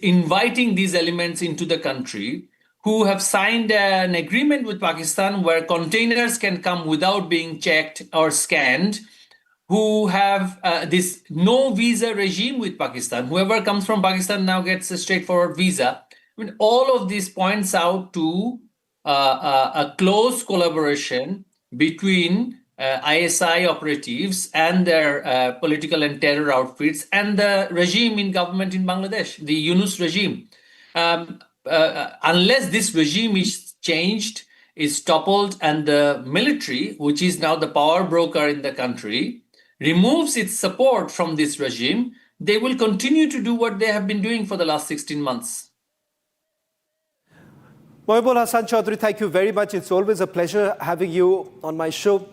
inviting these elements into the country, who have signed an agreement with Pakistan where containers can come without being checked or scanned, who have this no visa regime with Pakistan. Whoever comes from Pakistan now gets a straightforward visa. I mean, all of this points out to a close collaboration between ISI operatives and their political and terror outfits and the regime in government in Bangladesh, the Yunus regime. Unless this regime is changed, is toppled, and the military, which is now the power broker in the country, removes its support from this regime, they will continue to do what they have been doing for the last 16 months. Mohibul Hasan Chaudhry, thank you very much. It's always a pleasure having you on my show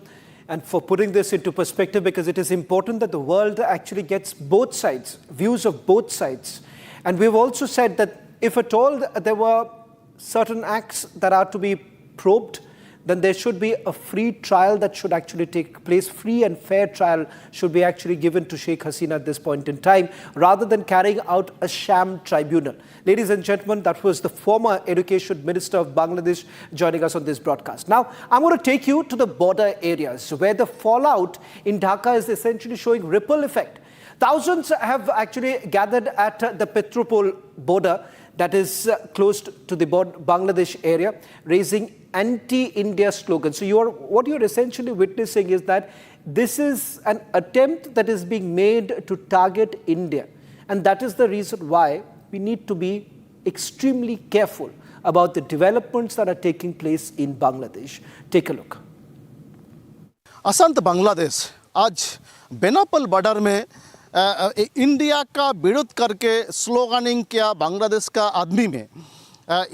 and for putting this into perspective, because it is important that the world actually gets both sides, views of both sides. And we've also said that if at all there were certain acts that are to be probed, then there should be a free trial that should actually take place. Free and fair trial should be actually given to Sheikh Hasina at this point in time, rather than carrying out a sham tribunal. Ladies and gentlemen, that was the former Education Minister of Bangladesh joining us on this broadcast. Now, I'm going to take you to the border areas where the fallout in Dhaka is essentially showing ripple effect. Thousands have actually gathered at the Petropol border that is close to the Bangladesh area, raising anti-India slogans. So what you're essentially witnessing is that this is an attempt that is being made to target India. And that is the reason why we need to be extremely careful about the developments that are taking place in Bangladesh. Take a look. असंत बांग्लादेश आज Benapole border में India का विरोध करके स्लोगनिंग किया बांग्लादेश का आदमी में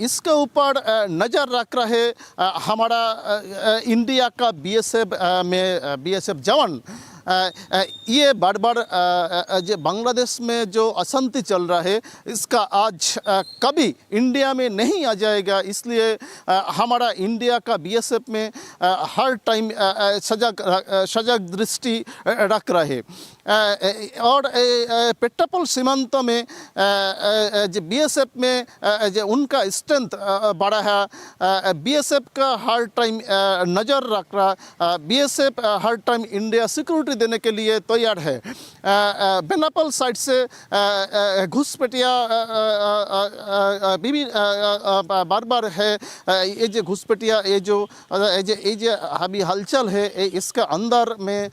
इसके ऊपर नज़र रख रहे हमारा इंडिया का बीएसएफ जवान ये बार बार जो बांग्लादेश में जो अशांति चल रहा है इसका आज कभी इंडिया में नहीं आ जाएगा, इसलिए हमारा इंडिया का बीएसएफ में हर टाइम सजग दृष्टि रख रहे और पेट्रापोल सीमांत में जो बीएसएफ में जो उनका स्ट्रेंथ बढ़ा है, बीएसएफ का हर टाइम नज़र रख रहा, बीएसएफ हर टाइम इंडिया सिक्योरिटी देने के लिए तैयार है। बेनापोल साइड से घुसपैठिया बार बार है, ये जो घुसपैठिया ये जो अभी हलचल है इसका अंदर में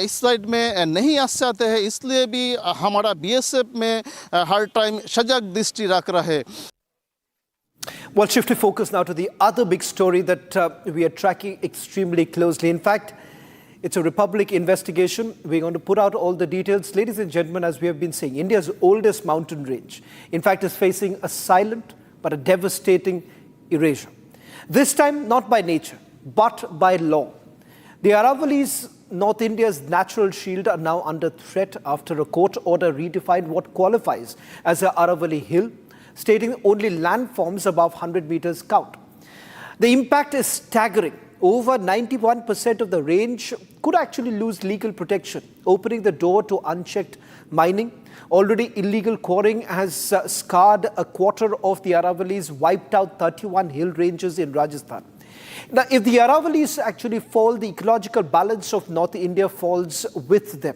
इस साइड में नहीं आ सकते हैं, इसलिए भी हमारा बीएसएफ में हर टाइम सजग दृष्टि रख रहा है। Well, shift to focus now to the other big story that we are tracking extremely closely. In fact, it's a Republic investigation. We're going to put out all the details. Ladies and gentlemen, as we have been saying, India's oldest mountain range, in fact, is facing a silent but a devastating erasure. This time, not by nature, but by law. The Aravalis, North India's natural shield, are now under threat after a court order redefined what qualifies as an Aravali hill, stating only landforms above 100 meters count. The impact is staggering. Over 91% of the range could actually lose legal protection, opening the door to unchecked mining. Already illegal quarrying has scarred a quarter of the Aravalis, wiped out 31 hill ranges in Rajasthan. Now, if the Aravalis actually fall, the ecological balance of North India falls with them.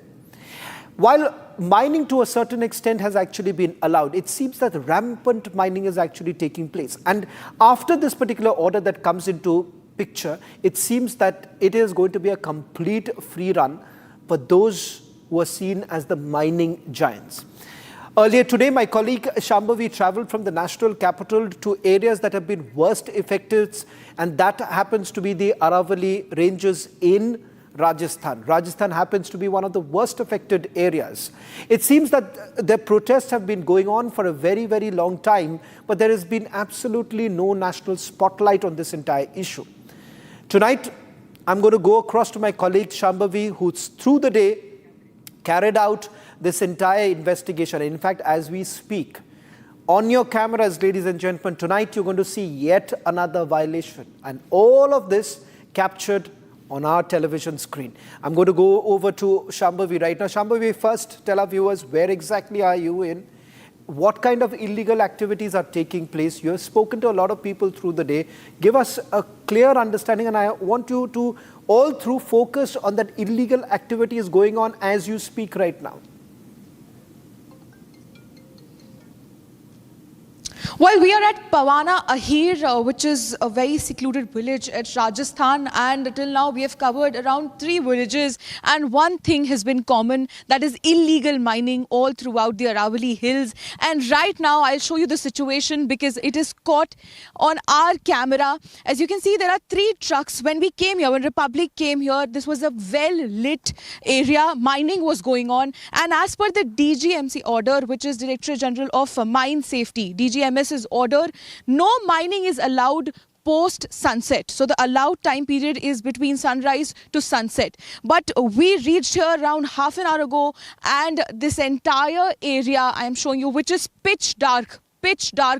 While mining to a certain extent has actually been allowed, it seems that rampant mining is actually taking place. And after this particular order that comes into picture, it seems that it is going to be a complete free run for those who are seen as the mining giants. Earlier today, my colleague Shambhavi traveled from the national capital to areas that have been worst affected, and that happens to be the Aravali ranges in Rajasthan. Rajasthan happens to be one of the worst affected areas. It seems that the protests have been going on for a very, very long time, but there has been absolutely no national spotlight on this entire issue. Tonight, I'm going to go across to my colleague Shambhavi, who's through the day carried out this entire investigation. In fact, as we speak, on your cameras, ladies and gentlemen, tonight you're going to see yet another violation. And all of this captured on our television screen. I'm going to go over to Shambhavi right now. Shambhavi, first tell our viewers, where exactly are you in? what kind of illegal activities are taking place? You have spoken to a lot of people through the day. Give us a clear understanding, and I want you to all through focus on that illegal activity is going on as you speak right now. Well, we are at Pawana Ahir, which is a very secluded village at Rajasthan, and till now we have covered around 3 villages, and one thing has been common, that is illegal mining all throughout the Aravali hills. And right now I'll show you the situation because it is caught on our camera. As you can see, there are 3 trucks. When we came here, when Republic came here, this was a well-lit area. Mining was going on, and as per the DGMC order, which is Directorate General of Mine Safety, DGMS's order, no mining is allowed post sunset. So the allowed time period is between sunrise to sunset. But we reached here around half an hour ago, and this entire area I am showing you, which is pitch dark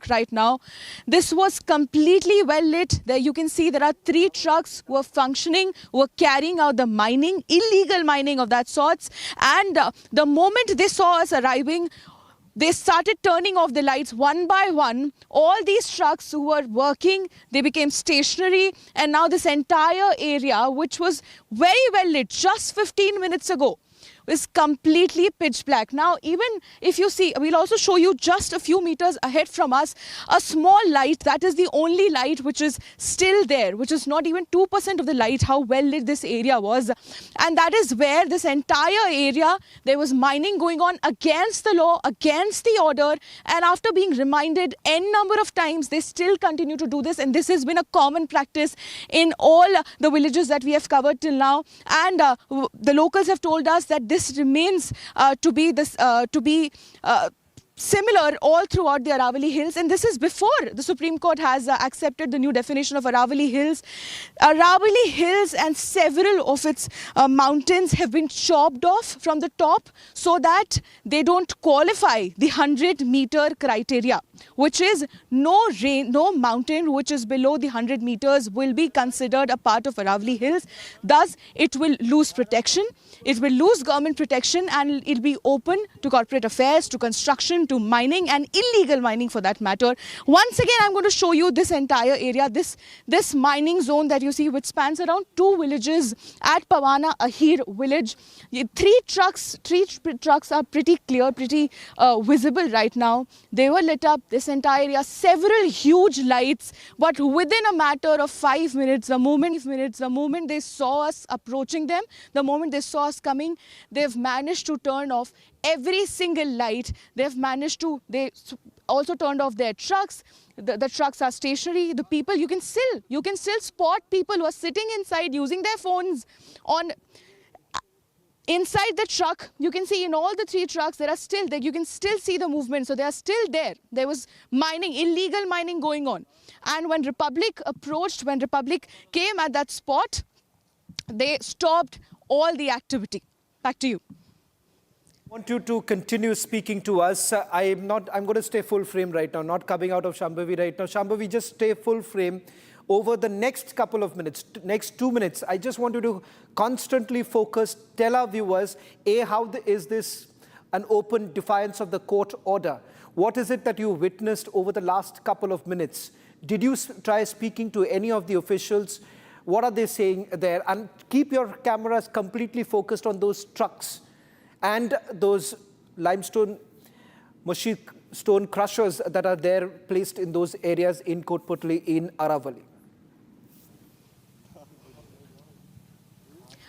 right now, this was completely well lit. There you can see there are 3 trucks who are functioning, who are carrying out the mining, illegal mining of that sorts. And the moment they saw us arriving, they started turning off the lights one by one. All these trucks who were working, they became stationary, and now this entire area, which was very well lit just 15 minutes ago, is completely pitch black. Now, even if you see, we'll also show you just a few meters ahead from us, a small light. That is the only light which is still there, which is not even 2% of the light, how well lit this area was. And that is where this entire area, there was mining going on against the law, against the order. And after being reminded n number of times, they still continue to do this. And this has been a common practice in all the villages that we have covered till now. And the locals have told us that this remains to be similar all throughout the Aravali Hills, and this is before the Supreme Court has accepted the new definition of Aravali Hills. Aravali Hills and several of its mountains have been chopped off from the top so that they don't qualify the 100-meter criteria, which is no mountain which is below the 100 meters will be considered a part of Aravali Hills. Thus, it will lose protection, it will lose government protection, and it will be open to corporate affairs, to construction, to mining, and illegal mining for that matter. Once again, I'm going to show you this entire area, this mining zone that you see, which spans around 2 villages at Pawana Ahir village. 3 trucks are pretty clear, pretty visible right now. They were lit up, this entire area, several huge lights, but within a matter of 5 minutes, the moment they saw us approaching them, the moment they saw us coming, they've managed to turn off every single light. They also turned off their trucks. The trucks are stationary. The people, you can still spot people who are sitting inside using their phones on inside the truck. You can see in all the 3 trucks, you can still see the movement. So they are still there. There was mining, illegal mining going on. And when Republic came at that spot, they stopped all the activity. Back to you. I want you to continue speaking to us. I'm going to stay full frame right now, not coming out of Shambhavi right now. Shambhavi, just stay full frame. Over the next couple of minutes, next 2 minutes, I just want you to constantly focus, tell our viewers, is this an open defiance of the court order? What is it that you witnessed over the last couple of minutes? Did you try speaking to any of the officials? What are they saying there? And keep your cameras completely focused on those trucks and those limestone stone crushers that are there placed in those areas in Kotputli in Aravali.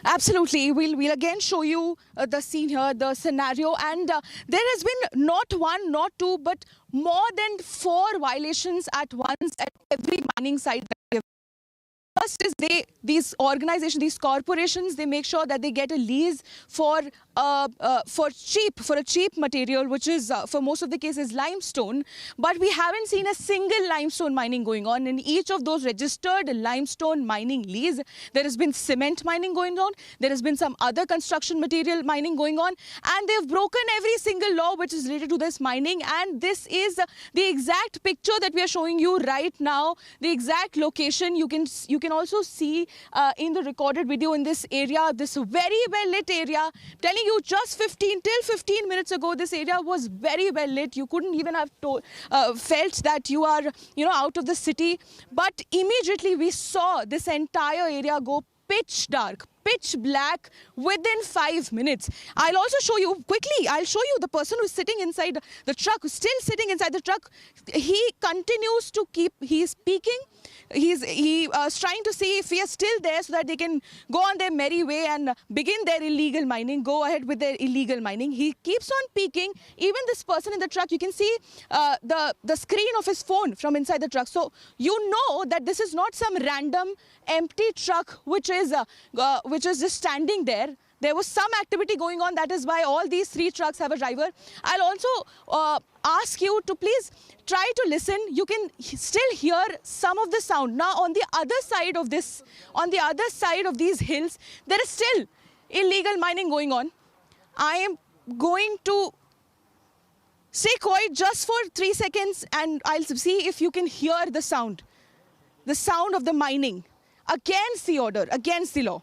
Absolutely. We'll again show you the scene here, the scenario, and there has been not 1, not 2, but more than 4 violations at once at every mining site that we have. First is these organizations, these corporations, they make sure that they get a lease for a cheap material, which is for most of the cases limestone. But we haven't seen a single limestone mining going on. In each of those registered limestone mining lease, there has been cement mining going on. There has been some other construction material mining going on, and they've broken every single law which is related to this mining. And this is the exact picture that we are showing you right now. The exact location. You can can also see in the recorded video in this area, this very well lit area. Telling you, just 15 minutes ago, this area was very well lit. You couldn't even have felt that you are, out of the city. But immediately we saw this entire area go pitch dark, pitch black within 5 minutes. I'll also show you quickly. I'll show you the person who's sitting inside the truck, who's still sitting inside the truck. He continues to he's speaking. He's trying to see if we are still there so that they can go on their merry way and begin their illegal mining, go ahead with their illegal mining. He keeps on peeking. Even this person in the truck, you can see the screen of his phone from inside the truck. So you know that this is not some random empty truck which is just standing there. There was some activity going on. That is why all these 3 trucks have a driver. I'll also ask you to please try to listen. You can still hear some of the sound. Now, on the other side of this, on the other side of these hills, there is still illegal mining going on. I am going to stay quiet just for 3 seconds and I'll see if you can hear the sound of the mining against the order, against the law.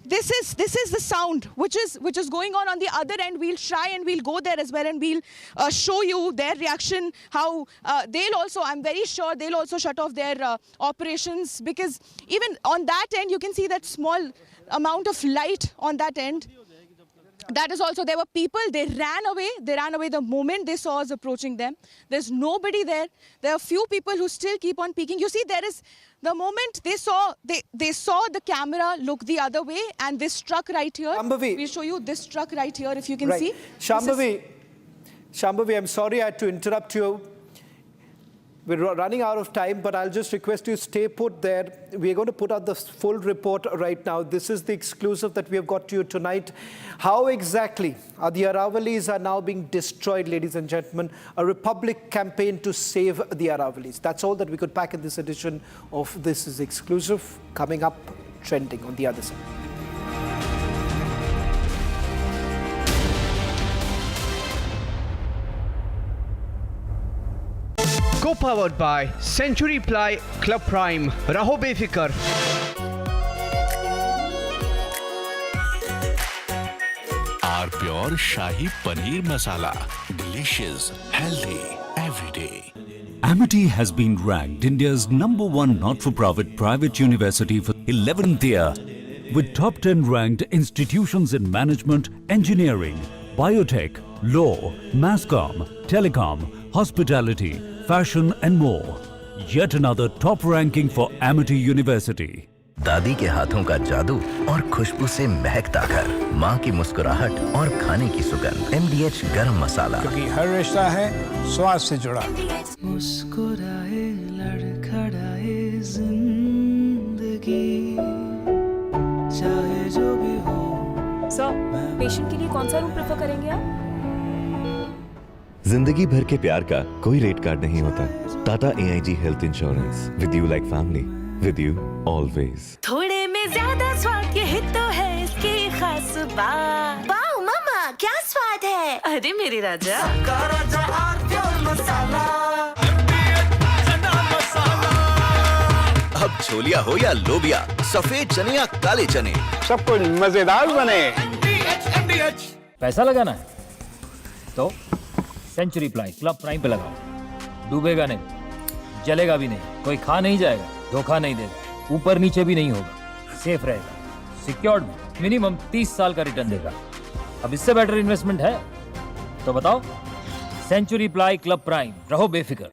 This is the sound which is going on the other end. We'll try and we'll go there as well and we'll show you their reaction, how they'll also, I'm very sure they'll also shut off their operations, because even on that end you can see that small amount of light on that end. That is also, there were people, they ran away the moment they saw us approaching them. There's nobody there. There are a few people who still keep on peeking. You see, there is, the moment they saw the camera look the other way, and this truck right here, Shambhavi. we'll show you this truck right here if you can Right. see. Shambhavi, I'm sorry I had to interrupt you. We're running out of time, but I'll just request you stay put there. We're going to put out the full report right now. This is the exclusive that we have got to you tonight. How exactly are the Aravalis are now being destroyed, ladies and gentlemen? A Republic campaign to save the Aravalis. That's all that we could pack in this edition of This is Exclusive. Coming up, trending on the other side. Co-powered by Century Ply Club Prime. Raho befikar. Our pure Shahi Paneer Masala. Delicious, healthy, every day. Amity has been ranked India's #1 not-for-profit private university for 11th year, with top 10 ranked institutions in management, engineering, biotech, law, masscom, telecom, hospitality, fashion and more. Yet another top ranking for Amity University. दादी के हाथों का जादू और खुशबू से महकता घर, माँ की मुस्कुराहट और खाने की सुगंध। MDH गरम मसाला, क्योंकि हर रिश्ता है स्वाद से जुड़ा। मुस्कुराए लड़खड़ाए जिंदगी, चाहे जो भी हो। सर, पेशेंट के लिए कौन सा रूम प्रेफर करेंगे आप? जिंदगी भर के प्यार का कोई रेट कार्ड नहीं होता। Tata AIG health insurance, with you like family, with you always. थोड़े में ज्यादा स्वाद, यही तो है इसकी खास बात। वाओ मामा, क्या स्वाद है? अरे मेरे राजा, अब छोलिया हो या लोबिया, सफेद चने या काले चने, सब कुछ मजेदार बने। पैसा लगाना है तो सेंचुरी प्लाई क्लब प्राइम पे लगाओ। डूबेगा नहीं, जलेगा भी नहीं, कोई खा नहीं जाएगा, धोखा नहीं देगा, ऊपर नीचे भी नहीं होगा, सेफ रहेगा, सिक्योर्ड, मिनिमम 30 साल का रिटर्न देगा। अब इससे बेटर इन्वेस्टमेंट है तो बताओ। सेंचुरी प्लाई क्लब प्राइम, रहो बेफिक्र।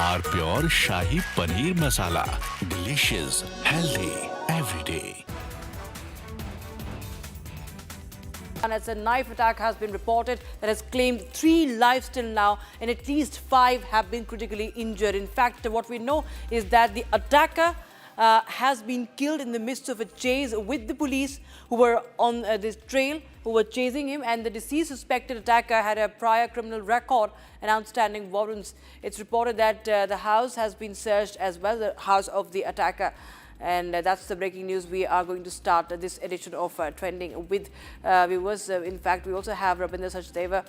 Our pure Shahi Paneer Masala. Delicious, healthy, every day. And as a knife attack has been reported that has claimed 3 lives till now, and at least 5 have been critically injured. In fact, what we know is that the attacker has been killed in the midst of a chase with the police who were on this trail, who were chasing him, and the deceased suspected attacker had a prior criminal record and outstanding warrants. It's reported that the house has been searched as well, the house of the attacker. And that's the breaking news. We are going to start this edition of Trending with viewers. In fact, we also have Rabindra Sachdeva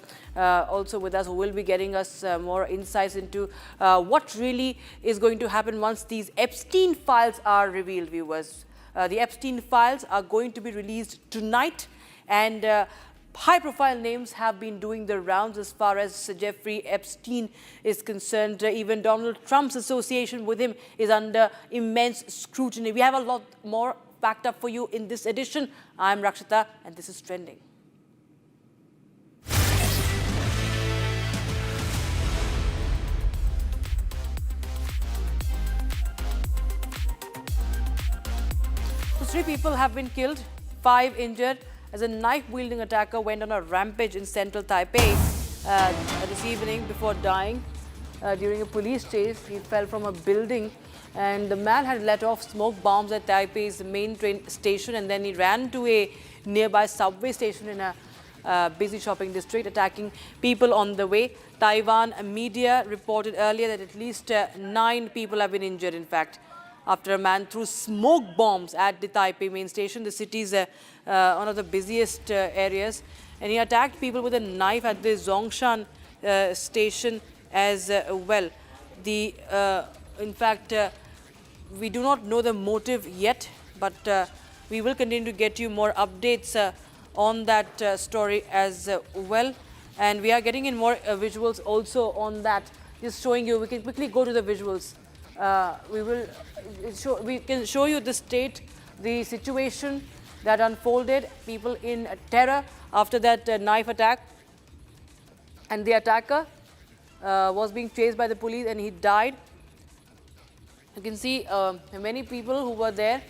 also with us, who will be getting us more insights into what really is going to happen once these Epstein files are revealed, viewers. The Epstein files are going to be released tonight, and high-profile names have been doing the rounds as far as Jeffrey Epstein is concerned. Even Donald Trump's association with him is under immense scrutiny. We have a lot more packed up for you in this edition. I'm Rakshita, and this is Trending. So 3 people have been killed, 5 injured, as a knife-wielding attacker went on a rampage in central Taipei this evening before dying. During a police chase, he fell from a building, and the man had let off smoke bombs at Taipei's main train station, and then he ran to a nearby subway station in a busy shopping district, attacking people on the way. Taiwan media reported earlier that at least 9 people have been injured, in fact, after a man threw smoke bombs at the Taipei main station. The city is one of the busiest areas, and he attacked people with a knife at the Zhongshan station as well. In fact, we do not know the motive yet, but we will continue to get you more updates on that story as well. And we are getting in more visuals also on that. Just showing you, we can quickly go to the visuals. We can show you the state, the situation that unfolded, people in terror after that knife attack. And the attacker was being chased by the police, and he died. You can see many people who were there,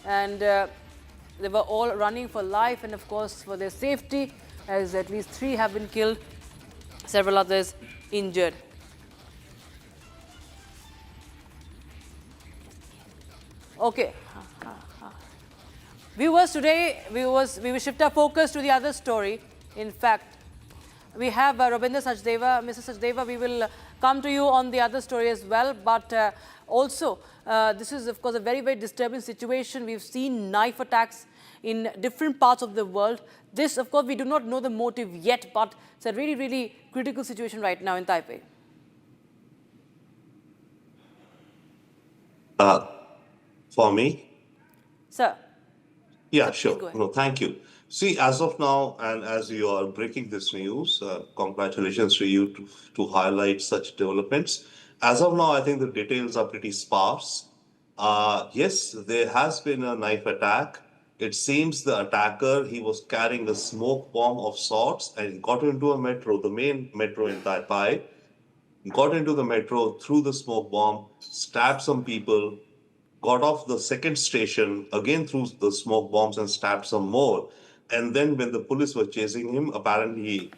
and they were all running for life and, of course, for their safety, as at least 3 have been killed, several others injured. Okay. Viewers, today we will shift our focus to the other story. In fact, we have Rabindra Sachdeva. Mr. Sachdeva, we will come to you on the other story as well. But also, this is, of course, a very, very disturbing situation. We've seen knife attacks in different parts of the world. This, of course, we do not know the motive yet, but it's a really, really critical situation right now in Taipei. For me? Sir. Yeah, sure. No, thank you. See, as of now, and as you are breaking this news, congratulations to you to highlight such developments. As of now, I think the details are pretty sparse. Yes, there has been a knife attack. It seems the attacker, he was carrying a smoke bomb of sorts and got into a metro, the main metro in Taipei, got into the metro, threw the smoke bomb, stabbed some people, got off the second station, again threw the smoke bombs and stabbed some more. And then when the police were chasing him, apparently he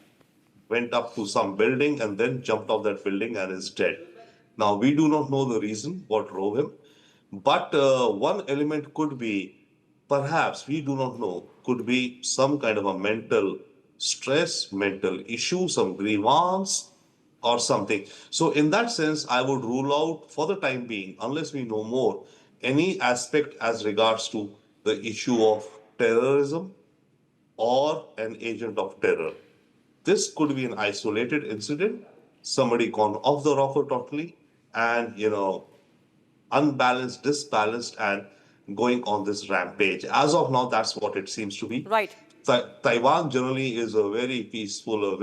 went up to some building and then jumped off that building and is dead. Now, we do not know the reason what drove him, but one element could be, perhaps we do not know, could be some kind of a mental stress, mental issue, some grievance or something. So in that sense, I would rule out for the time being, unless we know more, any aspect as regards to the issue of terrorism or an agent of terror. This could be an isolated incident, somebody gone off the rocker totally and, unbalanced, disbalanced and going on this rampage. As of now, that's what it seems to be. Right. Taiwan generally is a very peaceful, a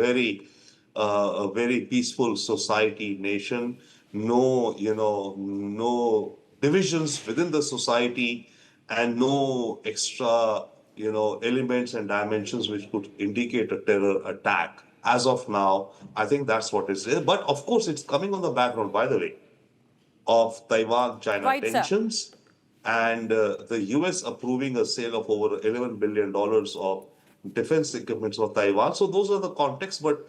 very peaceful society, nation. No, no divisions within the society and no extra, elements and dimensions which could indicate a terror attack. As of now, I think that's what is there. But of course, it's coming on the background, by the way, of Taiwan-China tensions and the US approving a sale of over $11 billion of defense equipment for Taiwan. So those are the contexts. But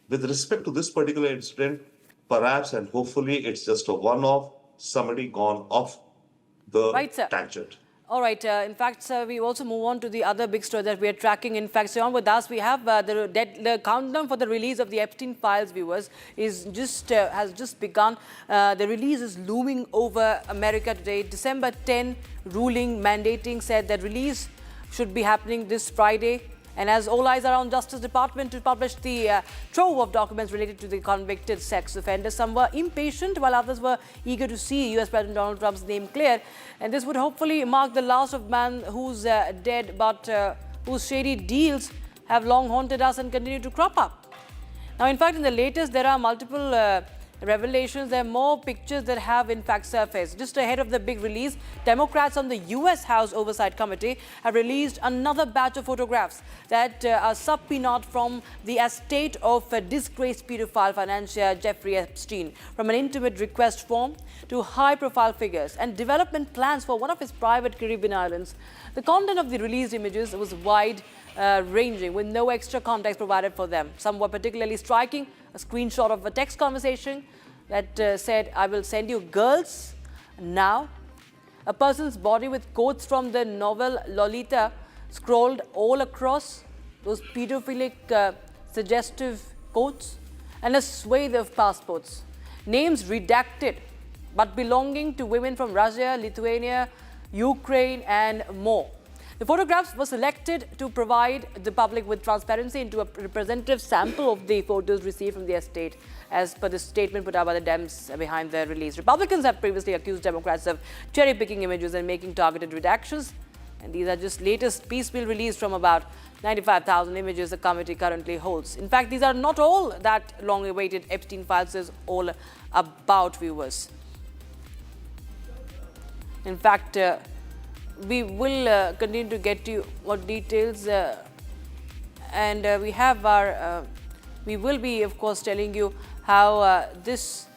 with respect to this particular incident, perhaps and hopefully it's just a one-off, somebody gone off the tangent. All right. In fact, sir, we also move on to the other big story that we are tracking. In fact, so on with us, we have the countdown for the release of the Epstein files, viewers, is has just begun. The release is looming over America today. December 10 ruling mandating said that release should be happening this Friday. And as all eyes are on Justice Department to publish the trove of documents related to the convicted sex offenders, some were impatient while others were eager to see US President Donald Trump's name cleared. And this would hopefully mark the last of man who's dead but whose shady deals have long haunted us and continue to crop up. Now, in fact, in the latest, there are multiple revelations. There are more pictures that have in fact surfaced. Just ahead of the big release, Democrats on the US House Oversight Committee have released another batch of photographs that are subpoenaed from the estate of disgraced pedophile financier Jeffrey Epstein, from an intimate request form to high-profile figures and development plans for one of his private Caribbean islands. The content of the released images was wide ranging, with no extra context provided for them. Some were particularly striking. A screenshot of a text conversation that said, "I will send you girls now." A person's body with quotes from the novel Lolita scrolled all across, those pedophilic suggestive quotes, and a swathe of passports. Names redacted, but belonging to women from Russia, Lithuania, Ukraine, and more. The photographs were selected to provide the public with transparency into a representative sample of the photos received from the estate, as per the statement put out by the Dems behind the release. Republicans have previously accused Democrats of cherry-picking images and making targeted redactions. And these are just latest piecemeal released from about 95,000 images the committee currently holds. In fact, these are not all that long-awaited Epstein files is all about, viewers. In fact, we will continue to get you more details, and we will be, of course, telling you how this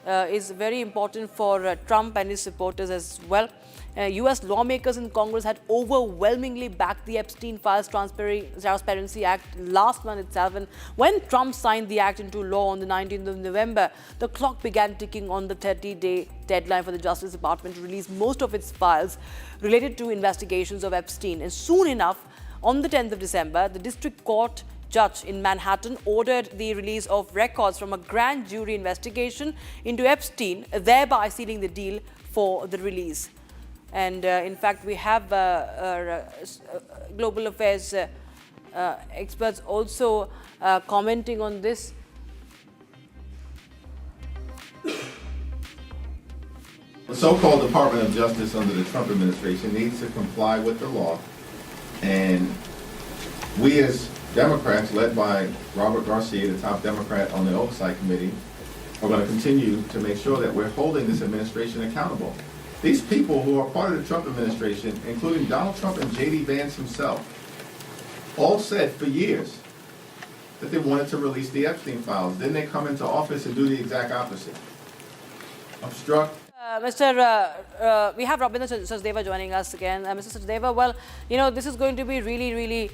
is very important for Trump and his supporters as well. US lawmakers in Congress had overwhelmingly backed the Epstein Files Transparency Act last month itself. And when Trump signed the act into law on the 19th of November, the clock began ticking on the 30-day deadline for the Justice Department to release most of its files related to investigations of Epstein. And soon enough, on the 10th of December, the district court judge in Manhattan ordered the release of records from a grand jury investigation into Epstein, thereby sealing the deal for the release. And in fact, we have global affairs experts also commenting on this. The so-called Department of Justice under the Trump administration needs to comply with the law. And we as Democrats, led by Robert Garcia, the top Democrat on the Oversight Committee, are going to continue to make sure that we're holding this administration accountable. These people who are part of the Trump administration, including Donald Trump and J.D. Vance himself, all said for years that they wanted to release the Epstein files. Then they come into office and do the exact opposite. Obstruct. We have Rabindra Sachdeva joining us again. Mr. Sachdeva, well, you know, this is going to be really, really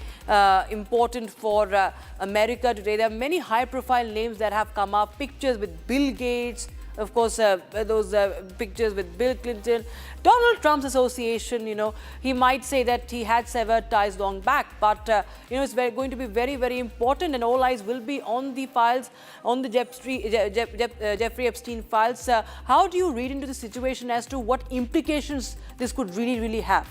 important for America today. There are many high-profile names that have come up, pictures with Bill Gates, of course, those pictures with Bill Clinton. Donald Trump's association, you know, he might say that he had severed ties long back, but, you know, it's going to be very, very important, and all eyes will be on the files, on the Jeffrey Epstein files. How do you read into the situation as to what implications this could really, really have?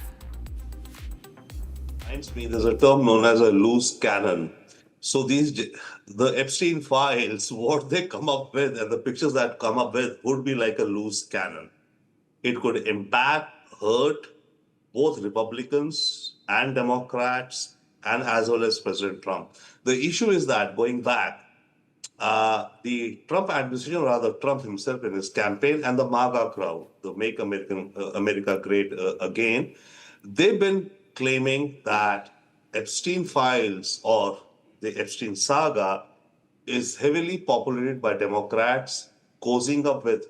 Reminds me, there's a term known as a loose cannon. So the Epstein files, what they come up with and the pictures that come up with would be like a loose cannon. It could impact, hurt both Republicans and Democrats, and as well as President Trump. The issue is that, going back, the Trump administration, rather Trump himself in his campaign, and the MAGA crowd, the Make America Great Again, they've been claiming that Epstein files or the Epstein saga is heavily populated by Democrats, cozying up with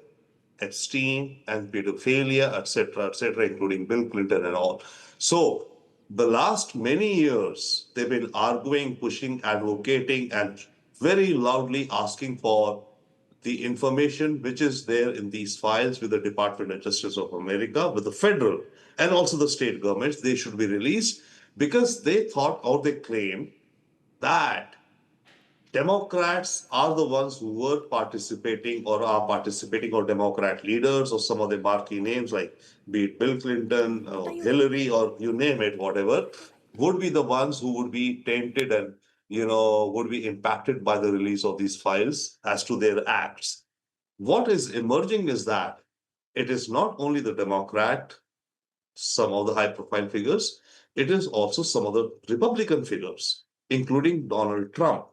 Epstein and pedophilia, etc., including Bill Clinton and all. So the last many years, they've been arguing, pushing, advocating, and very loudly asking for the information which is there in these files with the Department of Justice of America, with the federal and also the state governments, they should be released because they thought or they claim that Democrats are the ones who were participating or are participating, or Democrat leaders or some of the marquee names like be it Bill Clinton or Hillary or you name it, whatever, would be the ones who would be tainted and would be impacted by the release of these files as to their acts. What is emerging is that it is not only the Democrat, some of the high-profile figures, it is also some of the Republican figures, including Donald Trump.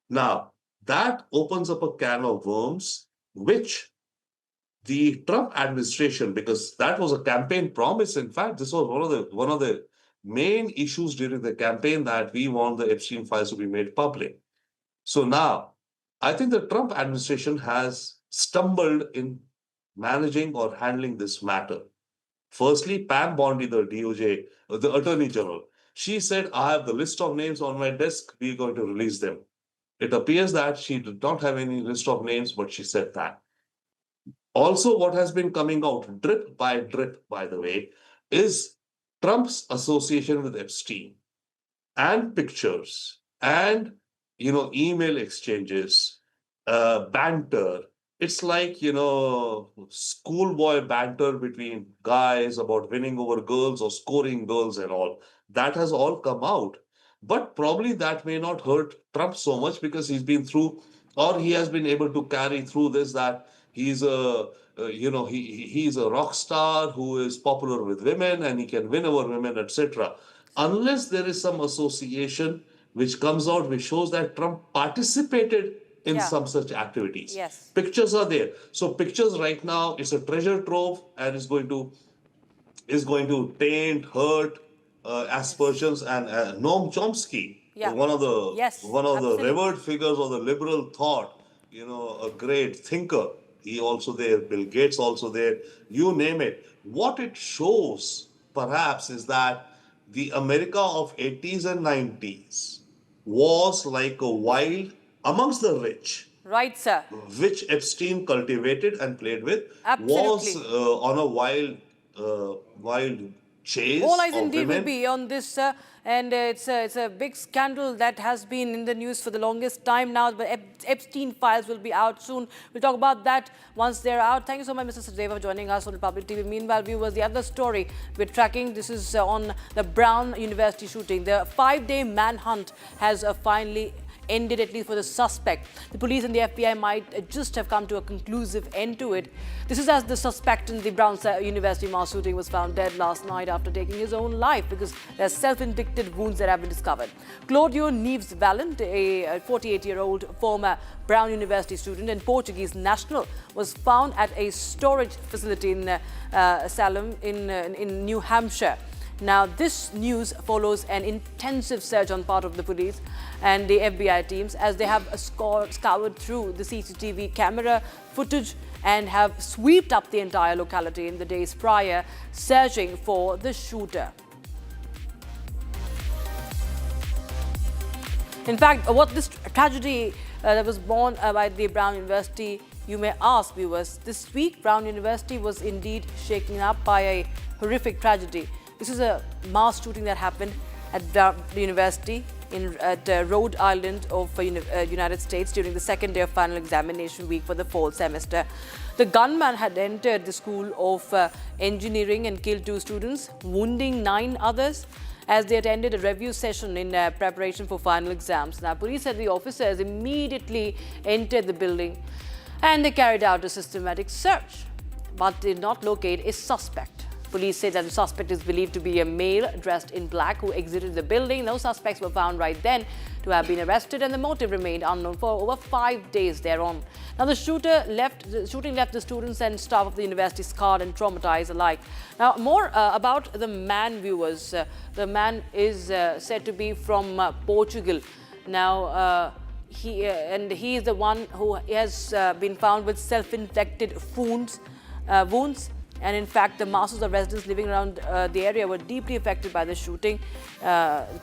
Now, that opens up a can of worms, which the Trump administration, because that was a campaign promise. In fact, this was one of the main issues during the campaign, that we want the Epstein files to be made public. So now, I think the Trump administration has stumbled in managing or handling this matter. Firstly, Pam Bondi, the DOJ, the Attorney General, she said, I have the list of names on my desk, we're going to release them. It appears that she did not have any list of names, but she said that. Also, what has been coming out drip, by the way, is Trump's association with Epstein, and pictures and email exchanges, banter. It's like schoolboy banter between guys about winning over girls or scoring girls and all. That has all come out. But probably that may not hurt Trump so much, because he's been through, or he has been able to carry through this, that he's he's a rock star who is popular with women and he can win over women, etc. Unless there is some association which comes out, which shows that Trump participated in some such activities. Yes. Pictures are there. So pictures right now, it's a treasure trove, and is going to taint, hurt aspersions. And Noam Chomsky, one of the revered figures of the liberal thought, a great thinker. He also there, Bill Gates also there, you name it. What it shows, perhaps, is that the America of 80s and 90s was like a wild amongst the rich. Right, sir. Which Epstein cultivated and played with. Absolutely. Was on a wild chase. All eyes of indeed women. will be on this, and it's a big scandal that has been in the news for the longest time now. But Epstein files will be out soon. We'll talk about that once they're out. Thank you so much, Mr. Sachdeva, for joining us on Republic TV. Meanwhile, viewers, the other story we're tracking, this is on the Brown University shooting. The 5-day manhunt has finally ended, at least for the suspect. The police and the FBI might just have come to a conclusive end to it. This is as the suspect in the Brown University mass shooting was found dead last night after taking his own life, because there are self-inflicted wounds that have been discovered. Claudio Neves Valent, a 48-year-old former Brown University student and Portuguese national, was found at a storage facility in Salem in New Hampshire. Now, this news follows an intensive search on part of the police and the FBI teams, as they have scoured through the CCTV camera footage and have swept up the entire locality in the days prior, searching for the shooter. In fact, what this tragedy that was born by the Brown University, you may ask, viewers, this week Brown University was indeed shaken up by a horrific tragedy. This is a mass shooting that happened at the university at Rhode Island of United States during the second day of final examination week for the fall semester. The gunman had entered the School of Engineering and killed 2 students, wounding 9 others as they attended a review session in preparation for final exams. Now, police said the officers immediately entered the building and they carried out a systematic search, but did not locate a suspect. Police say that the suspect is believed to be a male dressed in black who exited the building. No suspects were found right then to have been arrested, and the motive remained unknown for over 5 days thereon. Now, the shooting left the students and staff of the university scarred and traumatized alike. Now, more about the man, viewers. The man is said to be from Portugal. Now, he is the one who has been found with self-inflicted wounds. And in fact, the masses of residents living around the area were deeply affected by the shooting.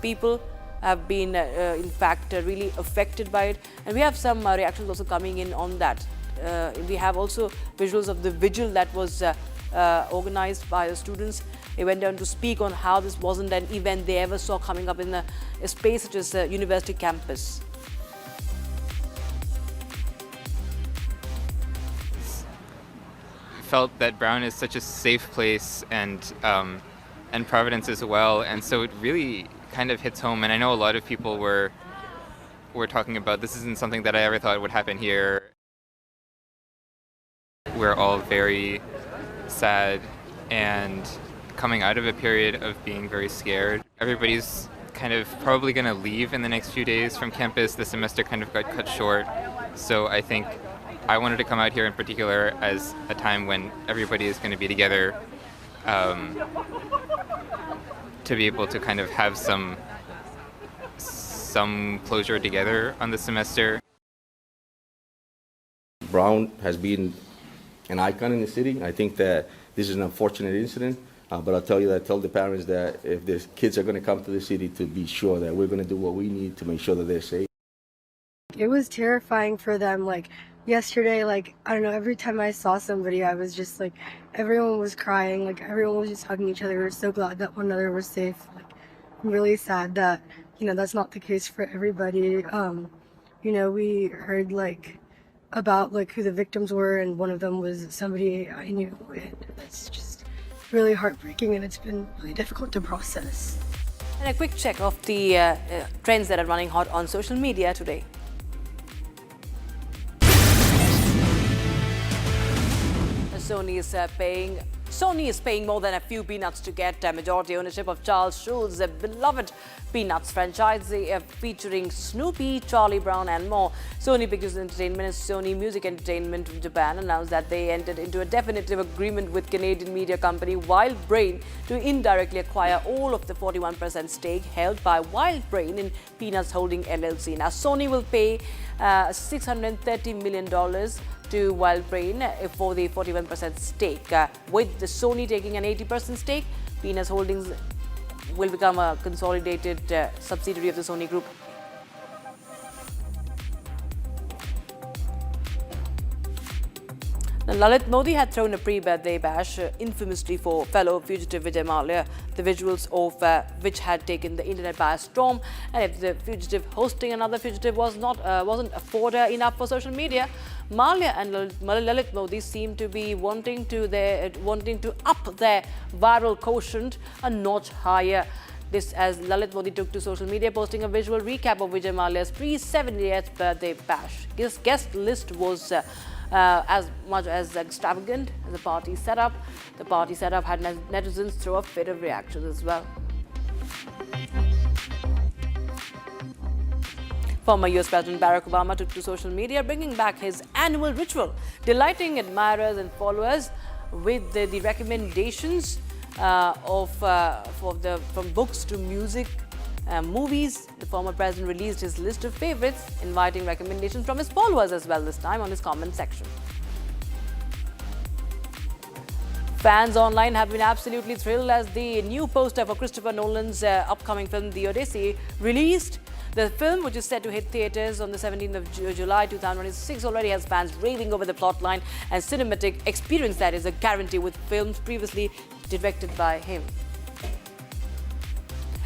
People have been, in fact, really affected by it. And we have some reactions also coming in on that. We have also visuals of the vigil that was organized by the students. He went on to speak on how this wasn't an event they ever saw coming up in a space such as a university campus. Felt that Brown is such a safe place, and Providence as well, and so it really kind of hits home. And I know a lot of people were talking about this isn't something that I ever thought would happen here. We're all very sad and coming out of a period of being very scared. Everybody's kind of probably going to leave in the next few days from campus. The semester kind of got cut short, so I think I wanted to come out here in particular as a time when everybody is going to be together, to be able to kind of have some closure together on the semester. Brown has been an icon in the city. I think that this is an unfortunate incident, but I'll tell you that, tell the parents that if the kids are going to come to the city, to be sure that we're going to do what we need to make sure that they're safe. It was terrifying for them. Like yesterday, like, I don't know, every time I saw somebody, I was just like, everyone was crying, like everyone was just hugging each other. We were so glad that one another was safe. Like, I'm really sad that, you know, that's not the case for everybody. You know, we heard like about like who the victims were, and one of them was somebody I knew, and that's just really heartbreaking, and it's been really difficult to process. And a quick check of the trends that are running hot on social media today. Sony is paying more than a few peanuts to get majority ownership of Charles Schulz's beloved Peanuts franchise, featuring Snoopy, Charlie Brown and more. Sony Pictures Entertainment and Sony Music Entertainment of Japan announced that they entered into a definitive agreement with Canadian media company Wild Brain to indirectly acquire all of the 41% stake held by Wild Brain in Peanuts Holding LLC. Now, Sony will pay $630 million to Wild Brain for the 41% stake. With the Sony taking an 80% stake, Peanuts Holdings will become a consolidated subsidiary of the Sony Group. Now, Lalit Modi had thrown a pre-birthday bash infamously for fellow fugitive Vijay Mallya, the visuals of which had taken the internet by storm. And if the fugitive hosting another fugitive wasn't a fodder enough for social media, Mallya and Lalit Modi seem to be wanting to up their viral quotient a notch higher. This as Lalit Modi took to social media, posting a visual recap of Vijay Mallya's pre-70th birthday bash. His guest list was as much as extravagant as the party setup. The party setup had netizens throw a fit of reactions as well. Former US President Barack Obama took to social media, bringing back his annual ritual, delighting admirers and followers with the recommendations from books to music, movies. The former president released his list of favorites, inviting recommendations from his followers as well, this time on his comment section. Fans online have been absolutely thrilled as the new poster for Christopher Nolan's upcoming film, The Odyssey, released. The film, which is set to hit theatres on the 17th of July 2026, already has fans raving over the plotline and cinematic experience that is a guarantee with films previously directed by him.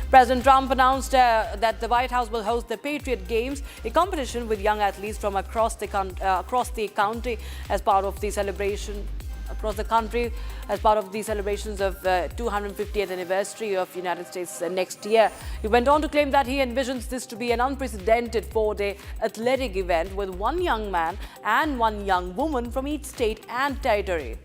President Trump announced that the White House will host the Patriot Games, a competition with young athletes from across the country as part of the celebration. Across the country as part of the celebrations of 250th anniversary of United States next year. He went on to claim that he envisions this to be an unprecedented four-day athletic event with one young man and one young woman from each state and territory.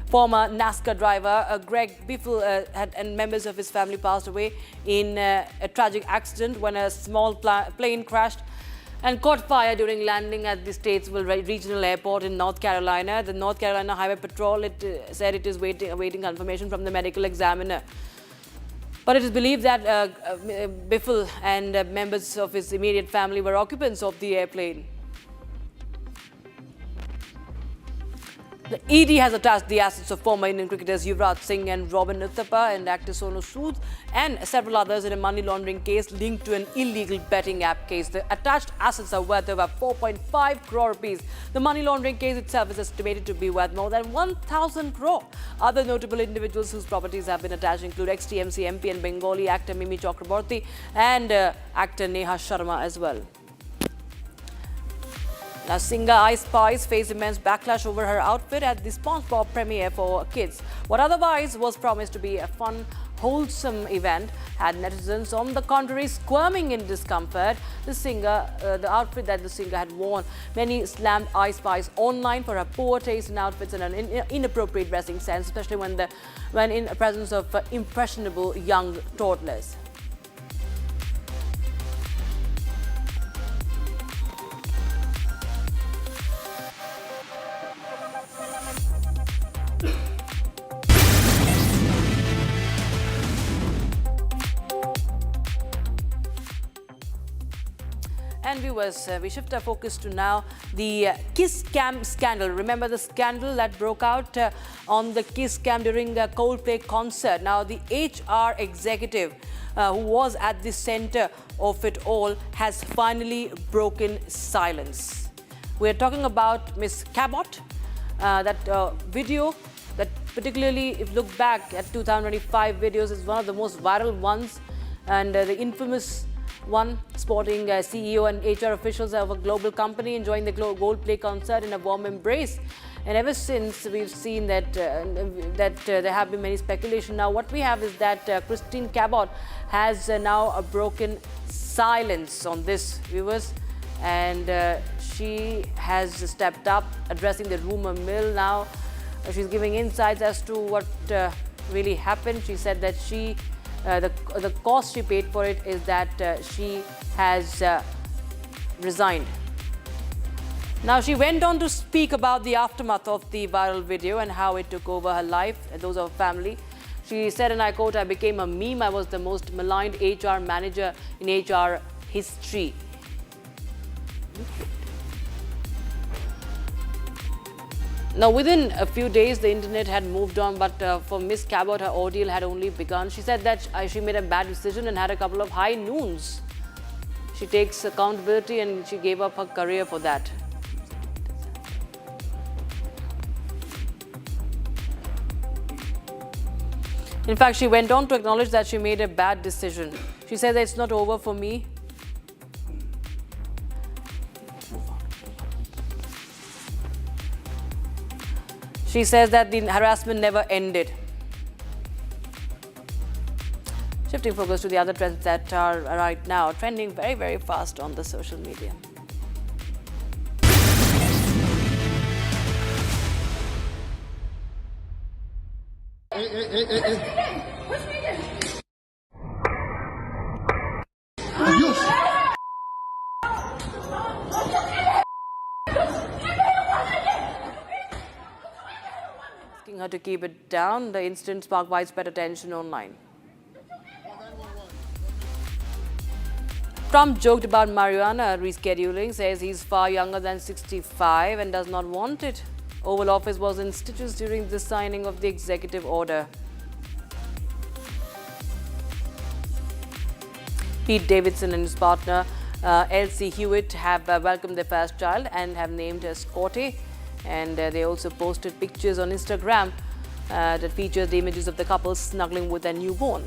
Former NASCAR driver Greg Biffle and members of his family passed away in a tragic accident when a small plane crashed and caught fire during landing at the Statesville Regional Airport in North Carolina. The North Carolina Highway Patrol said it is awaiting confirmation from the medical examiner. But it is believed that Biffle and members of his immediate family were occupants of the airplane. The ED has attached the assets of former Indian cricketers Yuvraj Singh and Robin Uthappa and actor Sonu Sood and several others in a money laundering case linked to an illegal betting app case. The attached assets are worth over 4.5 crore rupees. The money laundering case itself is estimated to be worth more than 1,000 crore. Other notable individuals whose properties have been attached include ex-TMC MP and Bengali actor Mimi Chakraborty and actor Neha Sharma as well. Now, singer Ice Spice faced immense backlash over her outfit at the SpongeBob premiere for kids. What otherwise was promised to be a fun, wholesome event had netizens on the contrary squirming in discomfort. The outfit that the singer had worn. Many slammed Ice Spice online for her poor taste in outfits and an inappropriate dressing sense, especially when in the presence of impressionable young toddlers. And viewers, we shift our focus to now the Kiss Cam scandal. Remember the scandal that broke out on the Kiss Cam during a Coldplay concert. Now, the HR executive who was at the center of it all has finally broken silence. We're talking about Miss Cabot. That video, that particularly if you look back at 2025 videos, is one of the most viral ones, and the infamous one sporting CEO and HR officials of a global company enjoying the Coldplay concert in a warm embrace. And ever since, we've seen that there have been many speculation. Now, what we have is that Christine Cabot has now broken silence on this, viewers, and she has stepped up, addressing the rumor mill now. She's giving insights as to what really happened. She said that the cost she paid for it is that she has resigned. Now, she went on to speak about the aftermath of the viral video and how it took over her life and those of her family. She said, and I quote, "I became a meme. I was the most maligned HR manager in HR history." Now, within a few days, the internet had moved on, but for Miss Cabot, her ordeal had only begun. She said that she made a bad decision and had a couple of high noons. She takes accountability and she gave up her career for that. In fact, she went on to acknowledge that she made a bad decision. She said that it's not over for me. She says that the harassment never ended. Shifting focus to the other trends that are right now trending very, very fast on the social media. Asking her to keep it down, the incident sparked widespread attention online. Trump joked about marijuana rescheduling, says he's far younger than 65 and does not want it. Oval Office was in stitches during the signing of the executive order. Pete Davidson and his partner Elsie Hewitt have welcomed their first child and have named her Scotty. And they also posted pictures on Instagram that featured the images of the couple snuggling with their newborn.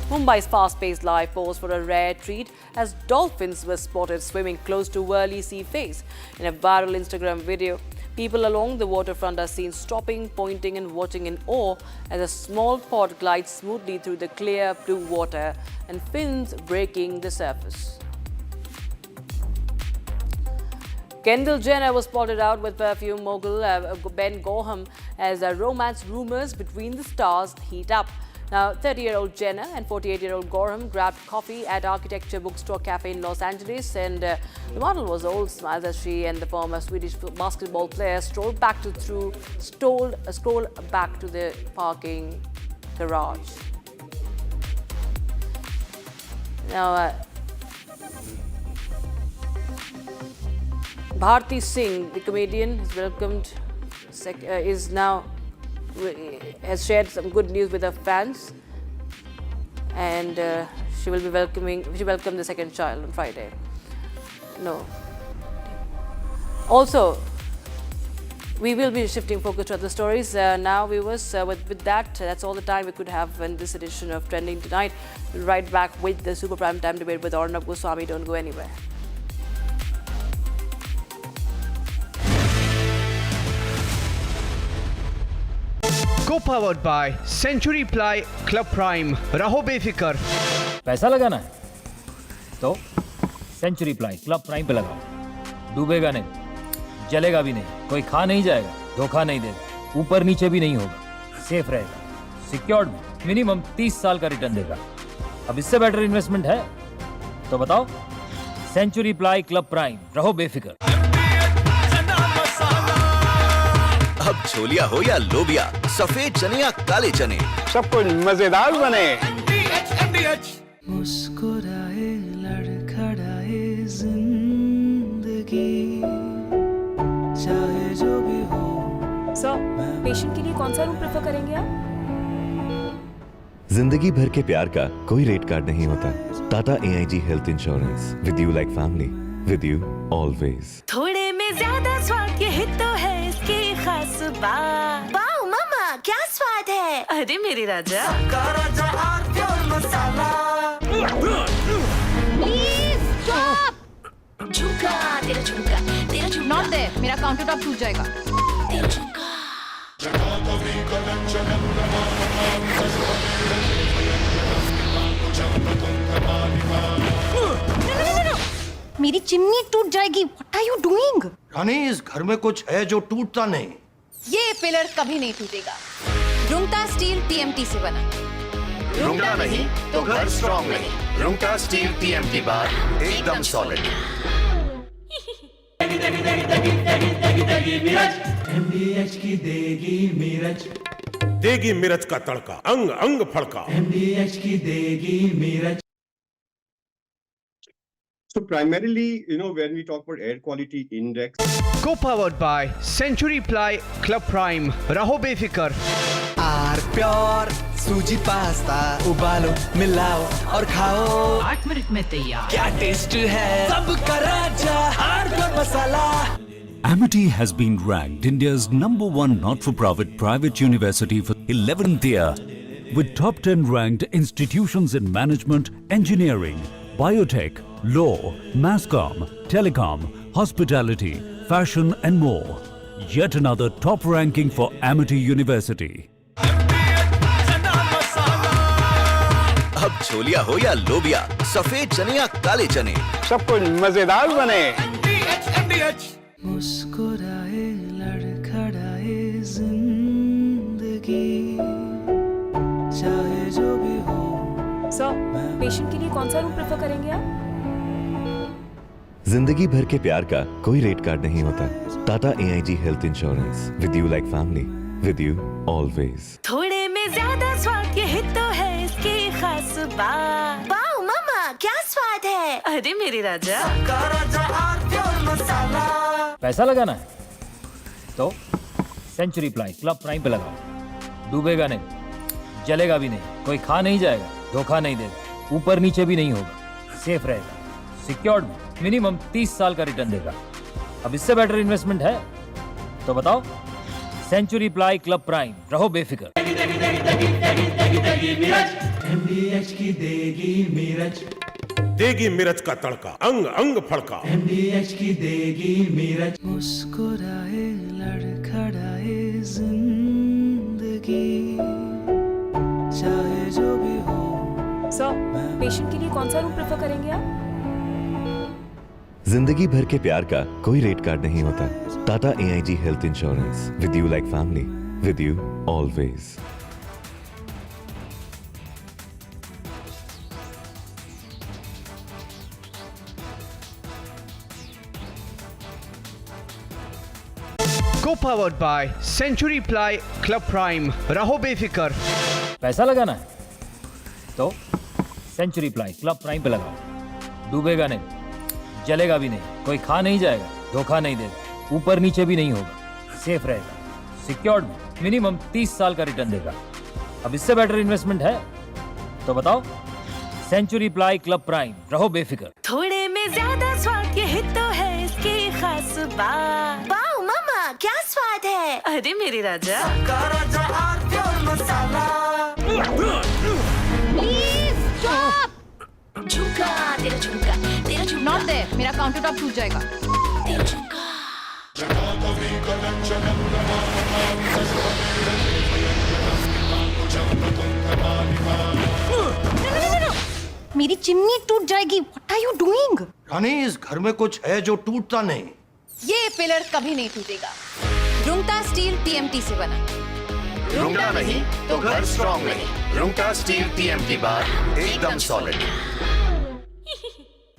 Mumbai's fast-paced life paused for a rare treat as dolphins were spotted swimming close to Worli Sea Face. In a viral Instagram video, people along the waterfront are seen stopping, pointing and watching in awe as a small pod glides smoothly through the clear blue water and fins breaking the surface. Kendall Jenner was spotted out with perfume mogul Ben Gorham as romance rumors between the stars heat up. Now, 30-year-old Jenner and 48-year-old Gorham grabbed coffee at Architecture Bookstore Cafe in Los Angeles, and the model was all smiles as she and the former Swedish basketball player strolled back to the parking garage. Now, Bharti Singh, the comedian, is welcomed. Has shared some good news with her fans, and she welcomed the second child on Friday. No. Also, we will be shifting focus to other stories now, viewers. With that, that's all the time we could have in this edition of Trending Tonight. We'll be right back with the Super Prime Time debate with Arnab Goswami. Don't go anywhere. Co-powered by Century Ply Club Prime. रहो बेफिक्र। पैसा लगाना है तो century ply club prime पे लगाओ। डूबेगा नहीं, जलेगा भी नहीं, कोई खा नहीं जाएगा, धोखा नहीं देगा, ऊपर नीचे भी नहीं होगा, सेफ रहेगा, सिक्योर्ड, मिनिमम 30 साल का रिटर्न देगा। अब इससे बेटर इन्वेस्टमेंट है तो बताओ। सेंचुरी प्लाई क्लब प्राइम, रहो बेफिक्र। अब छोलिया हो या लोबिया, सफेद चने या काले चने, सब कुछ मजेदार बने। मुस्कुराए लड़खड़ाए जिंदगी, चाहे जो भी हो। सर, पेशेंट के लिए कौन सा रूम प्रेफर करेंगे आप? जिंदगी भर के प्यार का कोई रेट कार्ड नहीं होता। Tata AIG health insurance, with you like family, with you always. थोड़े में ज्यादा स्वाद, यही तो है इसकी खास बात। वाओ मामा, क्या स्वाद है। अरे मेरे राजा, प्लीज स्टॉप। झुमका, तेरा झुमका, तेरा झुमका। नॉट देयर, मेरा काउंटर टॉप टूट जाएगा। तेरा झुमका। मेरी चिमनी टूट जाएगी। What are you doing? रानी, इस घर में कुछ है जो टूटता नहीं। ये पिलर कभी नहीं टूटेगा। रुंगटा स्टील TMT से बना। रुंगटा नहीं तो घर स्ट्रॉन्ग नहीं। रुंगटा स्टील TMT बार एकदम सॉलिड। MDH की देगी मिर्च, देगी मिर्च का तड़का, अंग अंग फड़का। MDH की देगी मिर्च। So primarily, when we talk about air quality index, Co-powered by Century Ply Club Prime. रहो बेफिक्र। आर प्योर सूजी पास्ता, उबालो, मिलाओ और खाओ। 8 मिनट में तैयार। क्या टेस्ट है, सबका राजा R pure masala. Amity has been ranked India's #1 not-for-profit private university for 11th year, with top 10 ranked institutions in management, engineering, biotech, law, masscom, telecom, hospitality, fashion and more. Yet another top ranking for Amity University. अब छोलिया हो या लोबिया, सफेद चने या काले चने, सब कुछ मजेदार बने। मुस्कुराए लड़खड़ाए जिंदगी, चाहे जो भी हो। सर, पेशेंट के लिए कौन सा रूम प्रेफर करेंगे आप? जिंदगी भर के प्यार का कोई रेट कार्ड नहीं होता। Tata AIG health insurance, with you like family, with you always. थोड़े में ज्यादा स्वाद, यही तो है इसकी खास बात। वाओ मामा, क्या स्वाद है। अरे मेरे राजा, पैसा लगाना है तो सेंचुरी प्लाई क्लब प्राइम पे लगाओ। डूबेगा नहीं, जलेगा भी नहीं, कोई खा नहीं जाएगा, धोखा नहीं देगा, ऊपर नीचे भी नहीं होगा, सेफ रहेगा, सिक्योर्ड, मिनिमम 30 साल का रिटर्न देगा। अब इससे बेटर इन्वेस्टमेंट है तो बताओ। सेंचुरी प्लाई क्लब प्राइम, रहो बेफिक्र। MDH की देगी मिर्च, देगी मिर्च का तड़का, अंग अंग फड़का। MDH की देगी मिर्च। मुस्कुराए लड़खड़ाए जिंदगी, चाहे जो भी हो। सर, पेशेंट के लिए कौन सा रूम प्रेफर करेंगे आप? जिंदगी भर के प्यार का कोई रेट कार्ड नहीं होता। Tata AIG health insurance, with you like family, with you always. Co-powered by Century Ply Club Prime. रहो बेफिक्र। पैसा लगाना है तो सेंचुरी प्लाई क्लब प्राइम पे लगाओ। डूबेगा नहीं, जलेगा भी नहीं, कोई खा नहीं जाएगा, धोखा नहीं देगा, ऊपर नीचे भी नहीं होगा, सेफ रहेगा, सिक्योर्ड में मिनिमम 30 साल का रिटर्न देगा। अब इससे बेटर इन्वेस्टमेंट है तो बताओ। सेंचुरी प्लाई क्लब प्राइम, रहो बेफिक्र। थोड़े में ज्यादा स्वाद, यही तो है इसकी खास बात। वाओ मामा, क्या स्वाद है। अरे मेरे राजा, प्लीज स्टॉप। झुमका तेरा झुमका, तेरा झुमका। नॉट देयर, मेरा काउंटर टॉप टूट जाएगा। तेरा झुमका। मेरी चिमनी टूट जाएगी। What are you doing? रानी, इस घर में कुछ है जो टूटता नहीं। ये पिलर कभी नहीं टूटेगा। रुंगटा स्टील TMT से बना। रुंगटा नहीं तो घर स्ट्रॉन्ग नहीं। रुंगटा स्टील TMT बार एकदम सॉलिड।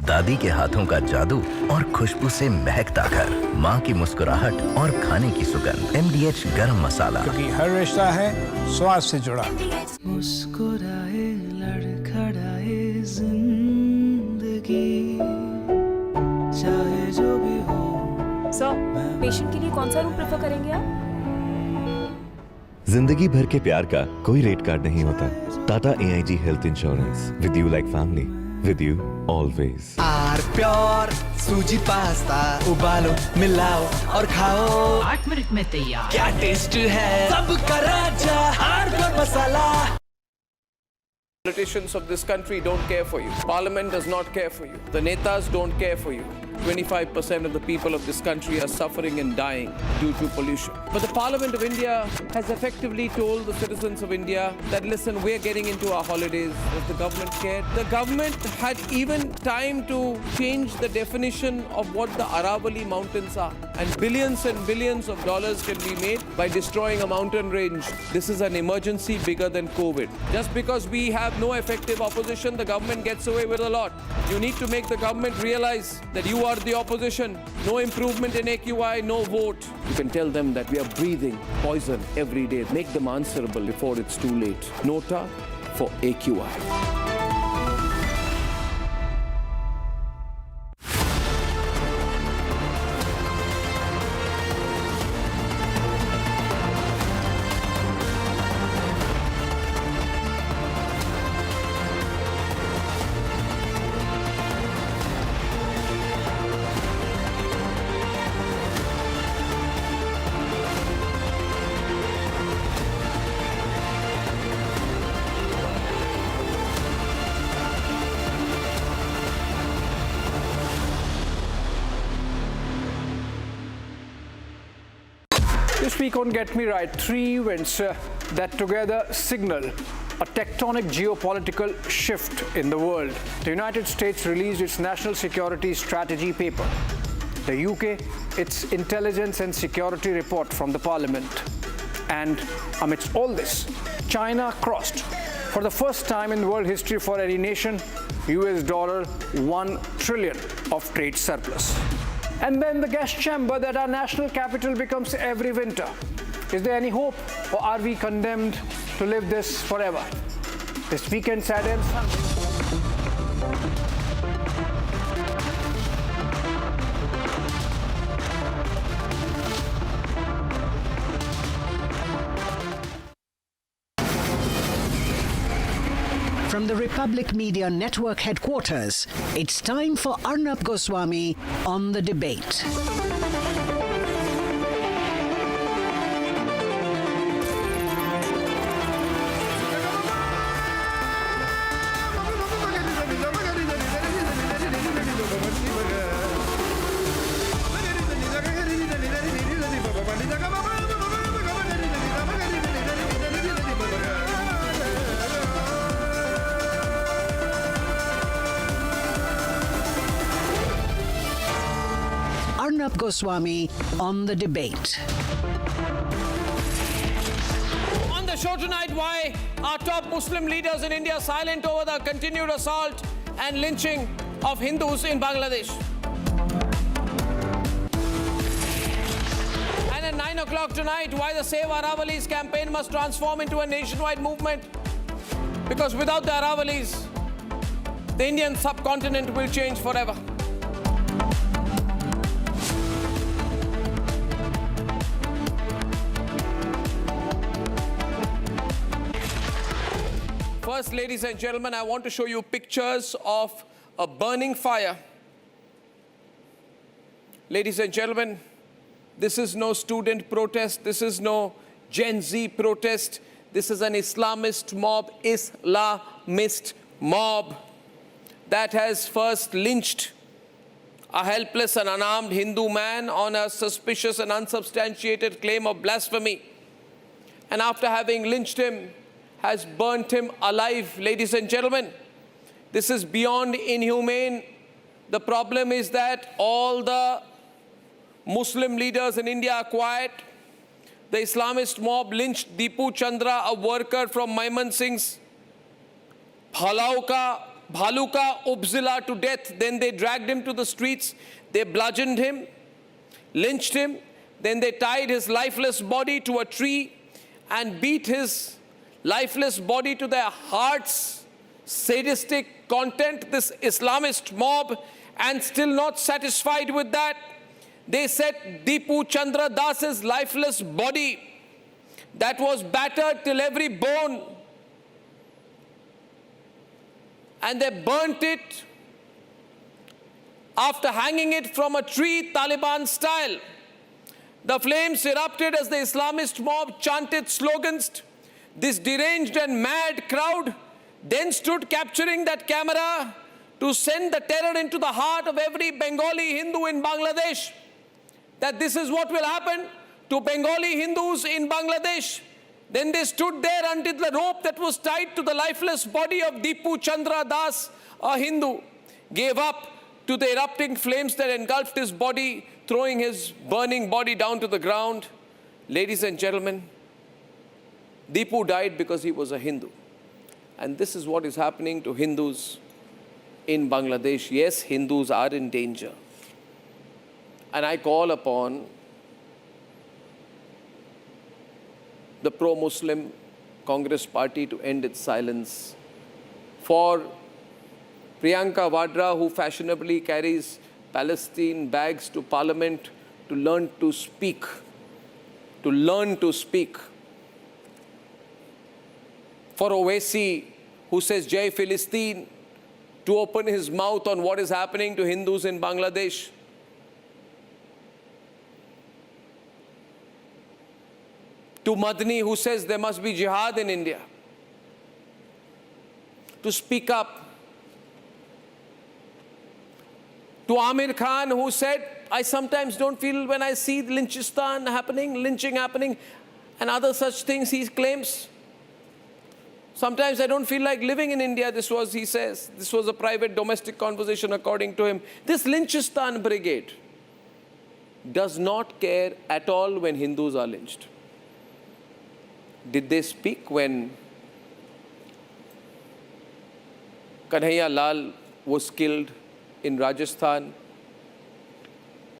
दादी के हाथों का जादू और खुशबू से महकता घर, माँ की मुस्कुराहट और खाने की सुगंध। MDH गरम मसाला, क्योंकि हर रिश्ता है स्वाद से जुड़ा। मुस्कुराए लड़खड़ाए जिंदगी, चाहे जो भी हो। सर, पेशेंट के लिए कौन सा रूम प्रेफर करेंगे आप? जिंदगी भर के प्यार का कोई रेट कार्ड नहीं होता। Tata AIG health insurance, with you like family, with you always. Are pure suji pasta, उबालो मिलाओ और खाओ, 8 मिनट में तैयार। क्या टेस्ट है, सबका राजा R pure masala. Politicians of this country don't care for you. Parliament does not care for you. The netas don't care for you. 25% of the people of this country are suffering and dying due to pollution. But the Parliament of India has effectively told the citizens of India that, listen, we're getting into our holidays. Does the government care? The government had even time to change the definition of what the Aravali mountains are. And billions of dollars can be made by destroying a mountain range. This is an emergency bigger than COVID. Just because we have no effective opposition, the government gets away with a lot. You need to make the government realize that you are the opposition. No improvement in AQI, no vote. You can tell them that we are breathing poison every day. Make them answerable before it's too late. Nota for AQI. This week on Get Me Right, 3 events that together signal a tectonic geopolitical shift in the world. The United States released its national security strategy paper. The UK, its intelligence and security report from the parliament. And amidst all this, China crossed, for the first time in world history for any nation, $1 trillion of trade surplus. And then the gas chamber that our national capital becomes every winter. Is there any hope, or are we condemned to live this forever? This weekend, Saturday and Sunday. From the Republic Media Network headquarters, it's time for Arnab Goswami on The Debate. Arnab Goswami on The Debate. On the show tonight, why are top Muslim leaders in India silent over the continued assault and lynching of Hindus in Bangladesh? And at 9 o'clock tonight, why the Save Aravalis campaign must transform into a nationwide movement? Because without the Aravalis, the Indian subcontinent will change forever. First, ladies and gentlemen, I want to show you pictures of a burning fire. Ladies and gentlemen, this is no student protest. This is no Gen Z protest. This is an Islamist mob that has first lynched a helpless and unarmed Hindu man on a suspicious and unsubstantiated claim of blasphemy. And after having lynched him, has burnt him alive. Ladies and gentlemen, this is beyond inhumane. The problem is that all the Muslim leaders in India are quiet. The Islamist mob lynched Deepu Chandra, a worker from Maiman Singh's Bhaluka Upzilla, to death. Then they dragged him to the streets. They bludgeoned him, lynched him. Then they tied his lifeless body to a tree and beat his lifeless body to their heart's sadistic content. This Islamist mob, and still not satisfied with that, they set Deepu Chandra Das's lifeless body that was battered till every bone, and they burnt it after hanging it from a tree, Taliban style. The flames erupted as the Islamist mob chanted slogans. This deranged and mad crowd then stood capturing that camera to send the terror into the heart of every Bengali Hindu in Bangladesh, that this is what will happen to Bengali Hindus in Bangladesh. Then they stood there until the rope that was tied to the lifeless body of Deepu Chandra Das, a Hindu, gave up to the erupting flames that engulfed his body, throwing his burning body down to the ground. Ladies and gentlemen, Deepu died because he was a Hindu. And this is what is happening to Hindus in Bangladesh. Yes, Hindus are in danger. And I call upon the pro-Muslim Congress party to end its silence. For Priyanka Vadra, who fashionably carries Palestine bags to Parliament, to learn to speak. To learn to speak. For Owaisi, who says Jai Philistine, to open his mouth on what is happening to Hindus in Bangladesh. To Madni, who says there must be jihad in India, to speak up. To Amir Khan, who said, I sometimes don't feel when I see lynching happening, and other such things he claims. Sometimes I don't feel like living in India, he says. This was a private domestic conversation according to him. This Lynchistan brigade does not care at all when Hindus are lynched. Did they speak when Kanhaiya Lal was killed in Rajasthan?